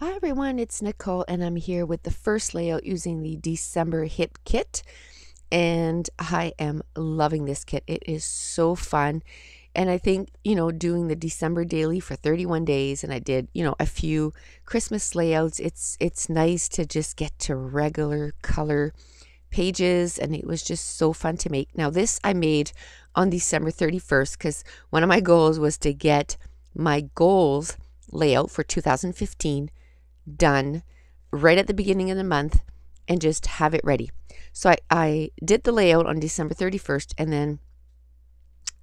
Hi everyone, it's Nicole and I'm here with the first layout using the December hit kit, and I am loving this kit. It is so fun, and I think, doing the December daily for 31 days, and I did, a few Christmas layouts. It's nice to just get to regular color pages, and it was just so fun to make. Now this I made on December 31st because one of my goals was to get my goals layout for 2015 done right at the beginning of the month and just have it ready. So I did the layout on December 31st, and then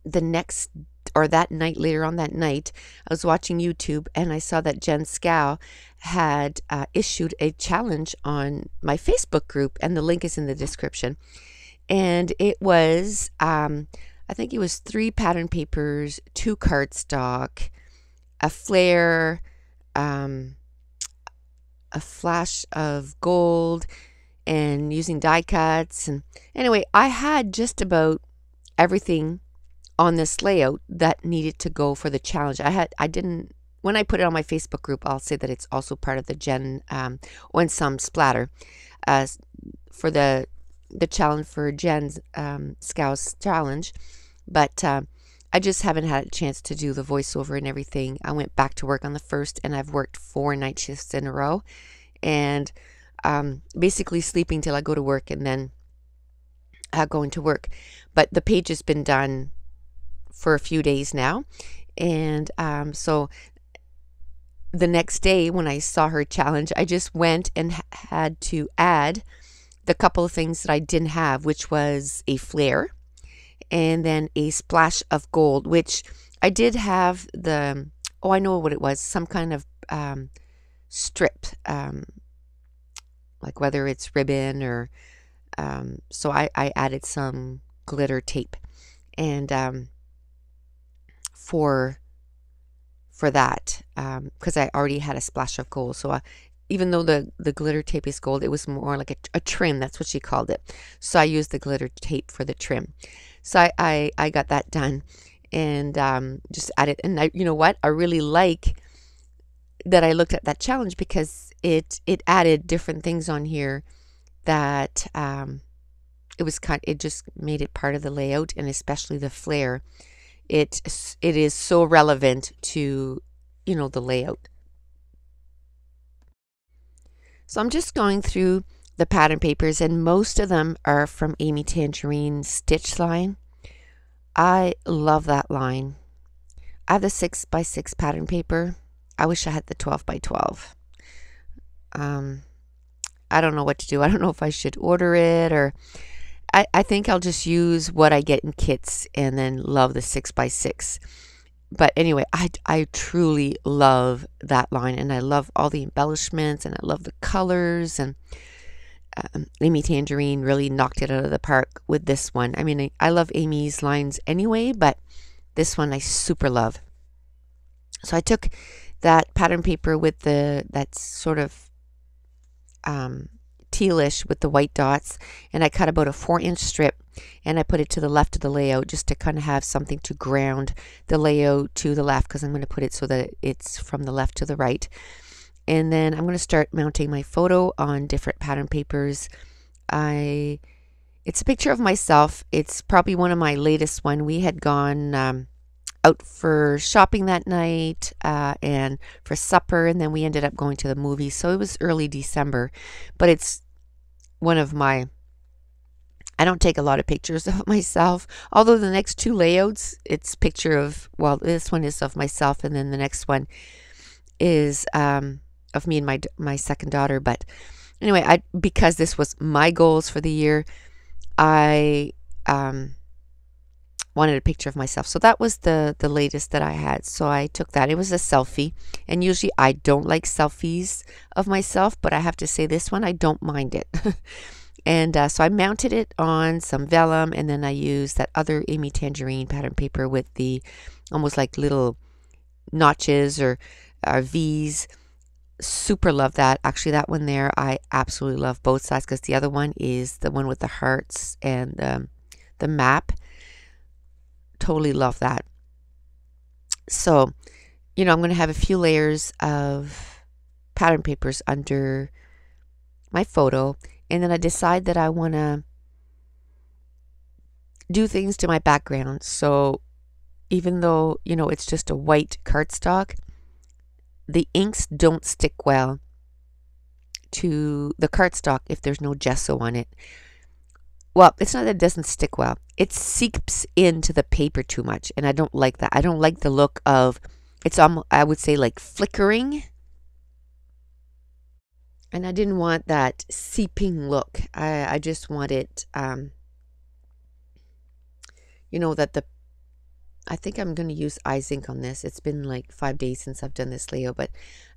the next or that night, later on that night, I was watching YouTube and I saw that Jen Scow had issued a challenge on my Facebook group, and the link is in the description. And it was, I think it was 3 pattern papers, 2 cardstock, a flare, a flash of gold, and using die cuts. And anyway, I had just about everything on this layout that needed to go for the challenge. When I put it on my Facebook group, I'll say that it's also part of the Jen on some splatter for the challenge for Jen's Scouts challenge. But I just haven't had a chance to do the voiceover and everything. I went back to work on the 1st, and I've worked 4 night shifts in a row, and basically sleeping till I go to work and then going to work. But the page has been done for a few days now, and so the next day when I saw her challenge, I just went and had to add the couple of things that I didn't have, which was a flare and then a splash of gold, which I did have I know what it was, some kind of strip, like whether it's ribbon or, so I added some glitter tape, and for that, because I already had a splash of gold. So even though the glitter tape is gold, it was more like a trim. That's what she called it. So I used the glitter tape for the trim. So I got that done, and just added. And you know what? I really like that I looked at that challenge because it added different things on here that it just made it part of the layout, and especially the flare. It is so relevant to the layout. So I'm just going through the pattern papers, and most of them are from Amy Tangerine Stitch line. I love that line. I have the 6x6 pattern paper. I wish I had the 12x12. I don't know what to do. I don't know if I should order it, or I think I'll just use what I get in kits and then love the 6x6. But anyway, I truly love that line, and I love all the embellishments, and I love the colors, and Amy Tangerine really knocked it out of the park with this one. I mean, I love Amy's lines anyway, but this one I super love. So I took that pattern paper with that's sort of tealish with the white dots, and I cut about a 4-inch strip, and I put it to the left of the layout just to kind of have something to ground the layout to the left, because I'm going to put it so that it's from the left to the right. And then I'm going to start mounting my photo on different pattern papers. It's a picture of myself. It's probably one of my latest one. We had gone out for shopping that night and for supper, and then we ended up going to the movies. So it was early December, but it's one of my, I don't take a lot of pictures of myself, although the next 2 layouts, it's picture of, well, this one is of myself, and then the next one is of me and my second daughter. But anyway, because this was my goals for the year, I wanted a picture of myself. So that was the latest that I had. So I took that. It was a selfie, and usually I don't like selfies of myself, but I have to say this one, I don't mind it. And so I mounted it on some vellum, and then I used that other Amy Tangerine pattern paper with the almost like little notches or V's. Super love that. Actually, that one there, I absolutely love both sides, because the other one is the one with the hearts and the map. Totally love that. So, I'm going to have a few layers of pattern papers under my photo, and then I decide that I want to do things to my background. So even though, it's just a white cardstock, the inks don't stick well to the cardstock if there's no gesso on it. Well, it's not that it doesn't stick well. It seeps into the paper too much, and I don't like that. I don't like the look of, it's almost, I would say, like flickering. And I didn't want that seeping look. I just wanted, that I think I'm going to use eyes ink on this. It's been like 5 days since I've done this layout, but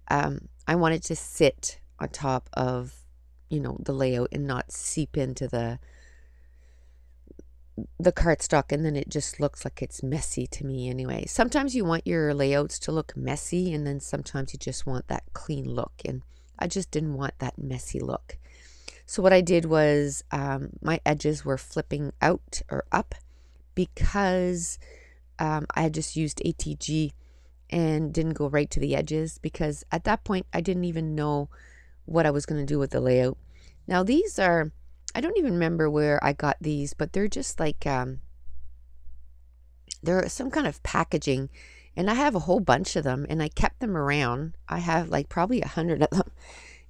I wanted to sit on top of, the layout and not seep into the cardstock, and then it just looks like it's messy to me anyway. Sometimes you want your layouts to look messy, and then sometimes you just want that clean look, and I just didn't want that messy look. So what I did was my edges were flipping out or up because I had just used ATG and didn't go right to the edges, because at that point I didn't even know what I was going to do with the layout. Now these are, I don't even remember where I got these, but they're just like, they're some kind of packaging, and I have a whole bunch of them, and I kept them around. I have like probably 100 of them.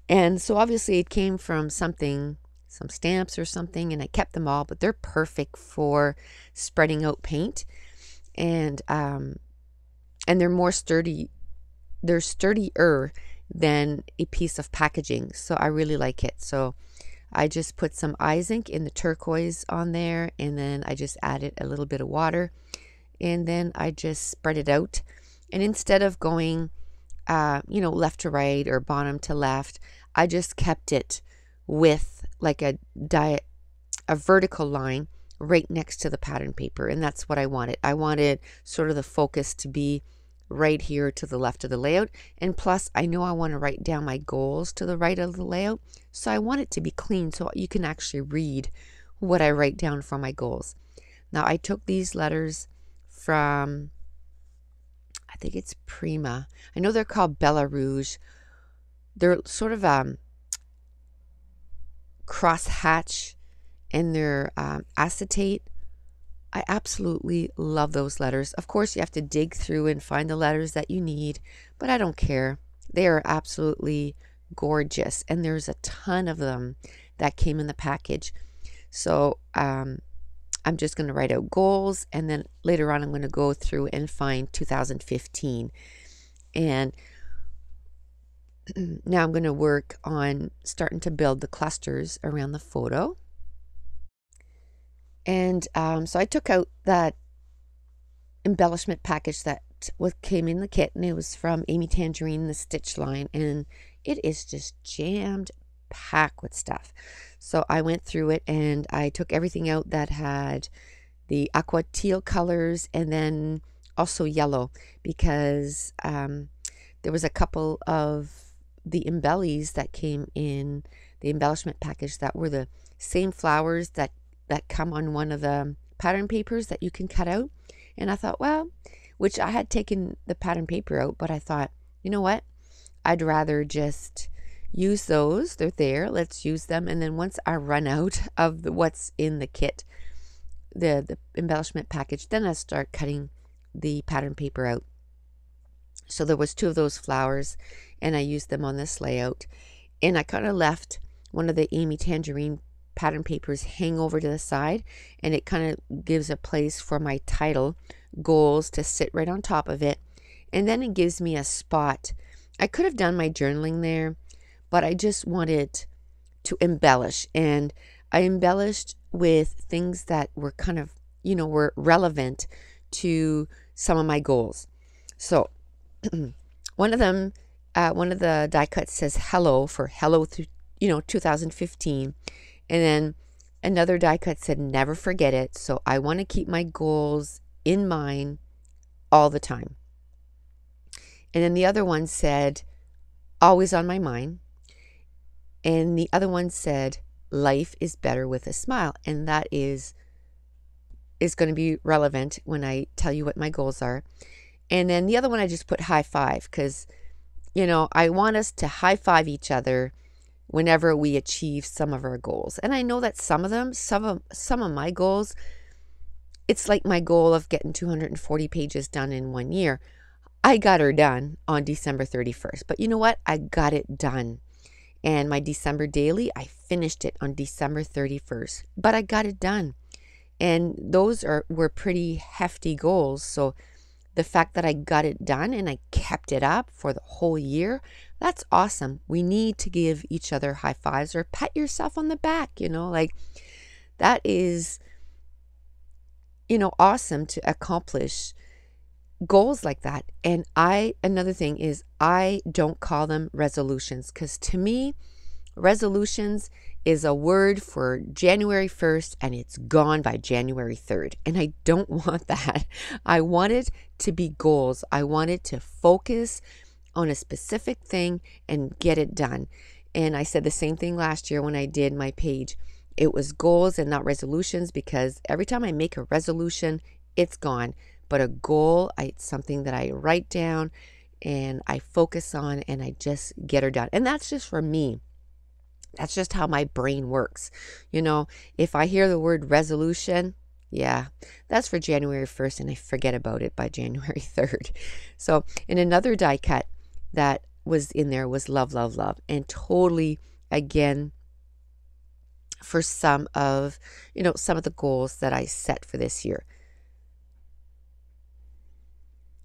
And so obviously it came from something, some stamps or something, and I kept them all, but they're perfect for spreading out paint. And they're more sturdy. They're sturdier than a piece of packaging. So I really like it. So I just put some eyes ink in the turquoise on there, and then I just added a little bit of water, and then I just spread it out. And instead of going, left to right or bottom to left, I just kept it with like a vertical line right next to the pattern paper, and that's what I wanted. I wanted sort of the focus to be right here to the left of the layout, and plus I know I want to write down my goals to the right of the layout, so I want it to be clean so you can actually read what I write down for my goals. Now I took these letters from, I think it's Prima. I know they're called Bella Rouge. They're sort of cross hatch, and they're acetate. I absolutely love those letters. Of course, you have to dig through and find the letters that you need, but I don't care. They are absolutely gorgeous, and there's a ton of them that came in the package. So I'm just going to write out goals, and then later on I'm going to go through and find 2015. And now I'm going to work on starting to build the clusters around the photo. And so I took out that embellishment package that came in the kit, and it was from Amy Tangerine, the Stitch line, and it is just jammed packed with stuff. So I went through it, and I took everything out that had the aqua teal colors, and then also yellow, because there was a couple of the embellies that came in the embellishment package that were the same flowers that come on one of the pattern papers that you can cut out. And I thought, well, which I had taken the pattern paper out, but I thought, you know what? I'd rather just use those. They're there. Let's use them. And then once I run out of what's in the kit, the embellishment package, then I start cutting the pattern paper out. So there was 2 of those flowers, and I used them on this layout. And I kind of left one of the Amy Tangerine pattern papers hang over to the side, and it kind of gives a place for my title, goals, to sit right on top of it. And then it gives me a spot. I could have done my journaling there, but I just wanted to embellish, and I embellished with things that were kind of, were relevant to some of my goals. So one of them, one of the die cuts says hello for hello through 2015. And then another die cut said, never forget it. So I want to keep my goals in mind all the time. And then the other one said, always on my mind. And the other one said, life is better with a smile. And that is going to be relevant when I tell you what my goals are. And then the other one, I just put high five, because I want us to high five each other whenever we achieve some of our goals. And I know that some of my goals, it's like my goal of getting 240 pages done in 1 year. I got her done on December 31st. But you know what? I got it done. And my December daily, I finished it on December 31st. But I got it done. And those were pretty hefty goals. So the fact that I got it done and I kept it up for the whole year, that's awesome. We need to give each other high fives or pat yourself on the back, like that is, awesome to accomplish goals like that. And another thing is I don't call them resolutions, because to me, resolutions is a word for January 1st and it's gone by January 3rd. And I don't want that. I want it to be goals. I want it to focus on a specific thing and get it done. And I said the same thing last year when I did my page. It was goals and not resolutions, because every time I make a resolution, it's gone. But a goal, it's something that I write down and I focus on and I just get her done. And that's just for me. That's just how my brain works. If I hear the word resolution, yeah, that's for January 1st and I forget about it by January 3rd. So, in another die cut that was in there was love, love, love. And totally, again, for some of the goals that I set for this year.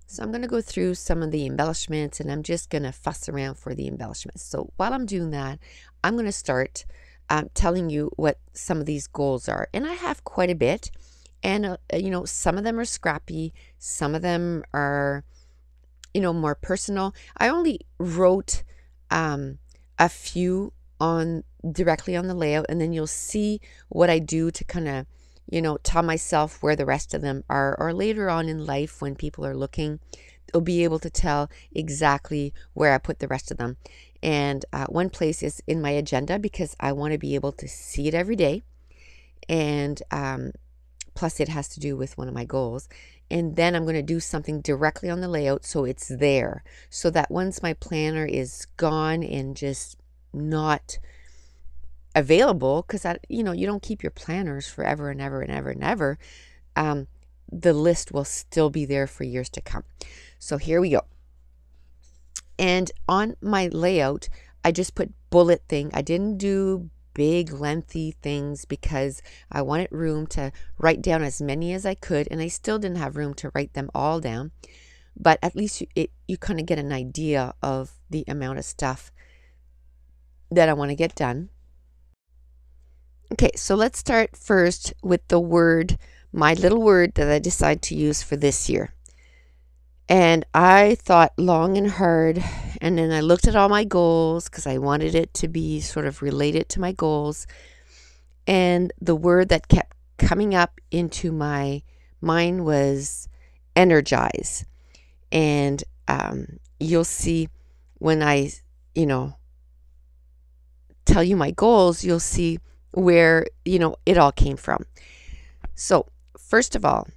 So I'm going to go through some of the embellishments and I'm just going to fuss around for the embellishments. So while I'm doing that, I'm going to start telling you what some of these goals are. And I have quite a bit. And, some of them are scrappy. Some of them are, more personal. I only wrote a few directly on the layout. And then you'll see what I do to kind of tell myself where the rest of them are, or later on in life when people are looking, they'll be able to tell exactly where I put the rest of them. And one place is in my agenda, because I want to be able to see it every day. And plus it has to do with one of my goals. And then I'm going to do something directly on the layout so it's there, so that once my planner is gone and just not available, because you don't keep your planners forever and ever and ever and ever, the list will still be there for years to come. So here we go. And on my layout, I just put bullet thing. I didn't do big lengthy things because I wanted room to write down as many as I could, and I still didn't have room to write them all down, but at least you kind of get an idea of the amount of stuff that I want to get done. Okay, so let's start first with the word, my little word that I decided to use for this year. And I thought long and hard, and then I looked at all my goals because I wanted it to be sort of related to my goals. And the word that kept coming up into my mind was energize. And you'll see when I, tell you my goals, you'll see where, it all came from. So first of all,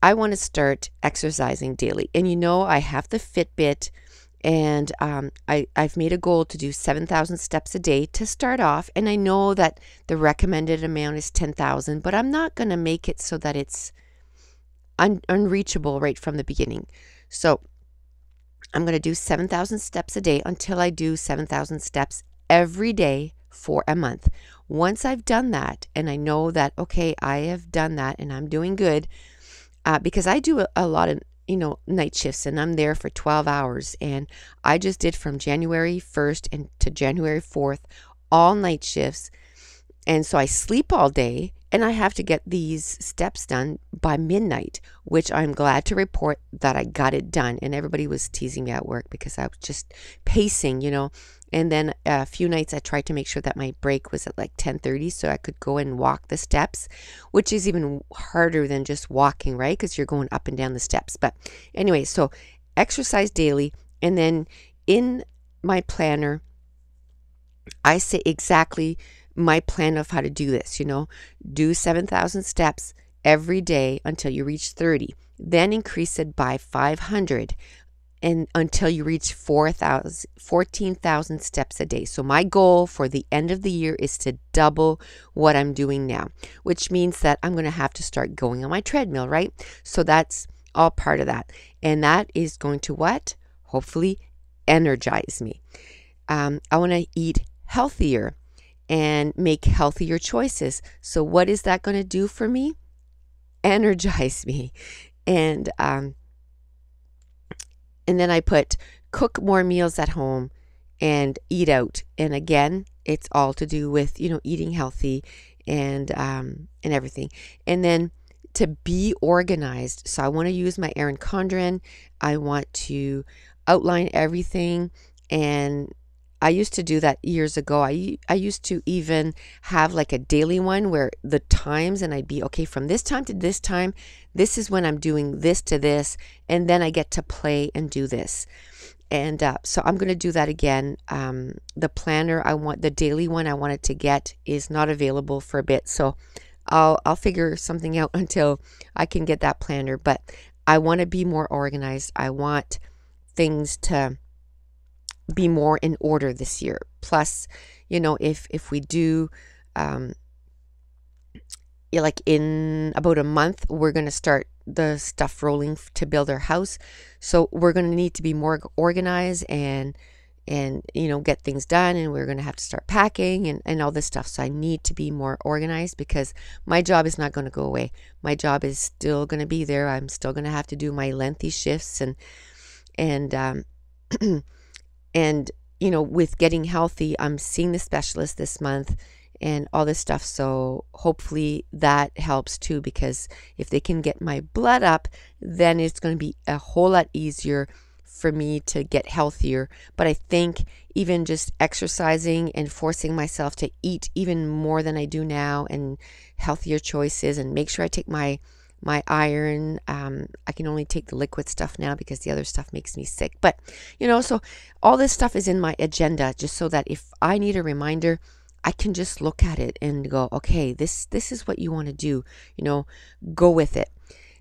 I want to start exercising daily. And I have the Fitbit, and I've made a goal to do 7,000 steps a day to start off. And I know that the recommended amount is 10,000, but I'm not going to make it so that it's unreachable right from the beginning. So I'm going to do 7,000 steps a day until I do 7,000 steps every day for a month. Once I've done that, and I know that, okay, I have done that and I'm doing good, because I do a lot of, night shifts, and I'm there for 12 hours. And I just did from January 1st and to January 4th, all night shifts. And so I sleep all day, and I have to get these steps done by midnight, which I'm glad to report that I got it done. And everybody was teasing me at work because I was just pacing, And then a few nights I tried to make sure that my break was at like 10:30 so I could go and walk the steps, which is even harder than just walking, right? Because you're going up and down the steps. But anyway, so exercise daily. And then in my planner, I say exactly my plan of how to do this, do 7,000 steps every day until you reach 30. Then increase it by 500 and until you reach 14,000 steps a day. So my goal for the end of the year is to double what I'm doing now, which means that I'm going to have to start going on my treadmill, right? So that's all part of that. And that is going to what? Hopefully energize me. I want to eat healthier and make healthier choices. So what is that going to do for me? Energize me. And then I put cook more meals at home and eat out. And again, it's all to do with, eating healthy and everything. And then to be organized. So I want to use my Erin Condren. I want to outline everything. And I used to do that years ago. I used to even have like a daily one where the times, and I'd be, okay, from this time to this time, this is when I'm doing this to this, and then I get to play and do this. And so I'm going to do that again. The planner the daily one I wanted to get is not available for a bit. So I'll figure something out until I can get that planner. But I want to be more organized. I want things to be more in order this year. Plus, if we do, like in about a month, we're going to start the stuff rolling to build our house. So we're going to need to be more organized and get things done. And we're going to have to start packing and all this stuff. So I need to be more organized because my job is not going to go away. My job is still going to be there. I'm still going to have to do my lengthy shifts and and, with getting healthy, I'm seeing the specialist this month and all this stuff. So hopefully that helps too, because if they can get my blood up, then it's going to be a whole lot easier for me to get healthier. But I think even just exercising and forcing myself to eat even more than I do now and healthier choices and make sure I take my iron. I can only take the liquid stuff now because the other stuff makes me sick. But, so all this stuff is in my agenda just so that if I need a reminder, I can just look at it and go, okay, this is what you want to do, go with it.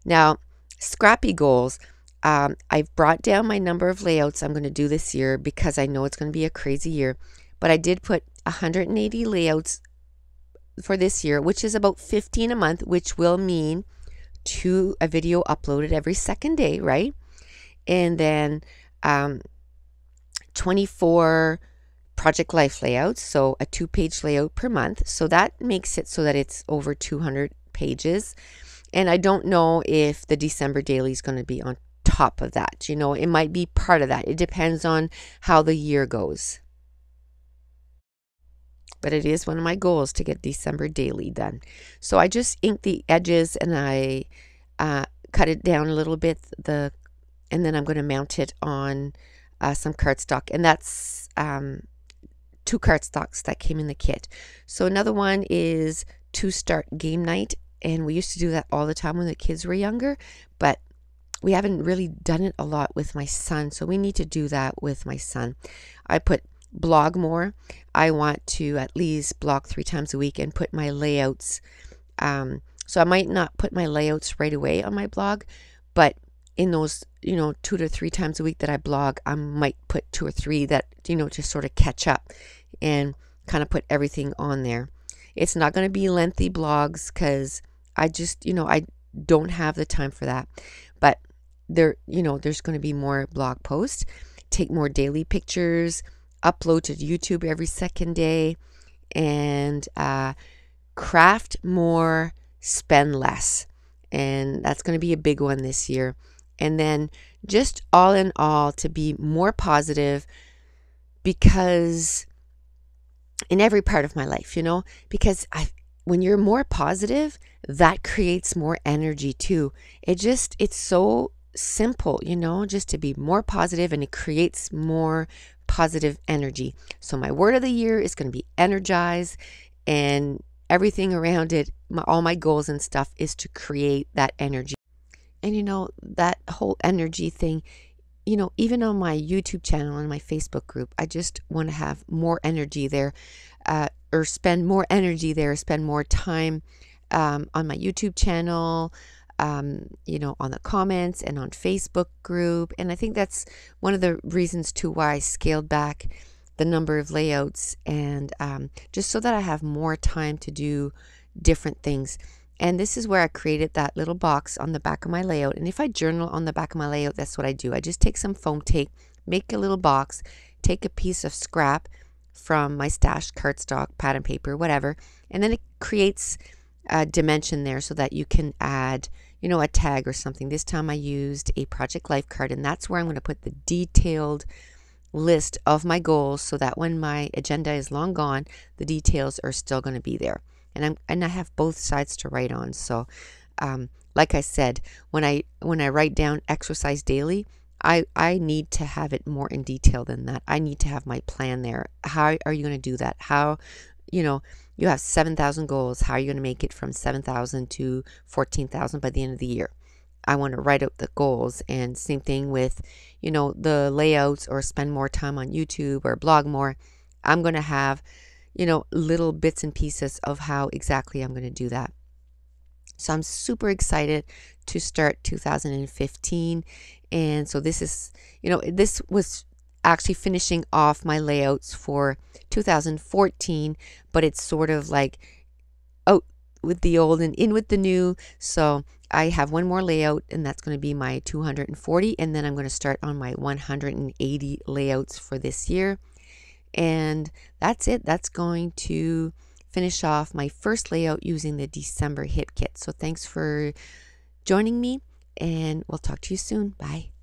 Now, scrappy goals. I've brought down my number of layouts I'm going to do this year because I know it's going to be a crazy year. But I did put 180 layouts for this year, which is about 15 a month, which will mean a video uploaded every second day, right? And then 24 project life layouts, so a 2-page layout per month. So that makes it so that it's over 200 pages. And I don't know if the December daily is going to be on top of that. It might be part of that. It depends on how the year goes. But it is one of my goals to get December daily done. So I just inked the edges and I cut it down a little bit, and then I'm going to mount it on some cardstock. And that's 2 cardstocks that came in the kit. So another one is to start game night. And we used to do that all the time when the kids were younger, but we haven't really done it a lot with my son. So we need to do that with my son. I put blog more. I want to at least blog 3 times a week and put my layouts. So I might not put my layouts right away on my blog, but in those, 2 to 3 times a week that I blog, I might put 2 or 3 that, just sort of catch up and kind of put everything on there. It's not going to be lengthy blogs because I just, I don't have the time for that. But there's going to be more blog posts, take more daily pictures, upload to YouTube every second day, and craft more, spend less. And that's going to be a big one this year. And then just all in all, to be more positive, because in every part of my life, because when you're more positive, that creates more energy too. It's so simple, just to be more positive, and it creates more positive energy. So my word of the year is going to be energize, and everything around it, all my goals and stuff is to create that energy. And that whole energy thing, even on my YouTube channel and my Facebook group, I just want to have more energy there, or spend more energy there, spend more time on my YouTube channel, on the comments and on Facebook group. And I think that's one of the reasons too why I scaled back the number of layouts, and just so that I have more time to do different things. And this is where I created that little box on the back of my layout. And if I journal on the back of my layout, that's what I do. I just take some foam tape, make a little box, take a piece of scrap from my stash, cardstock, pattern paper, whatever, and then it creates a dimension there so that you can add, a tag or something. This time I used a Project Life card, and that's where I'm going to put the detailed list of my goals so that when my agenda is long gone, the details are still going to be there. And I have both sides to write on. So, like I said, when I write down exercise daily, I need to have it more in detail than that. I need to have my plan there. How are you going to do that? How, you have 7,000 goals. How are you going to make it from 7,000 to 14,000 by the end of the year? I want to write out the goals. And same thing with, the layouts, or spend more time on YouTube or blog more. I'm going to have, little bits and pieces of how exactly I'm going to do that. So I'm super excited to start 2015. And so this is, this was actually finishing off my layouts for 2014, but it's sort of like out with the old and in with the new. So I have one more layout, and that's going to be my 240, and then I'm going to start on my 180 layouts for this year. And that's it. That's going to finish off my first layout using the December hit kit. So thanks for joining me, and we'll talk to you soon. Bye.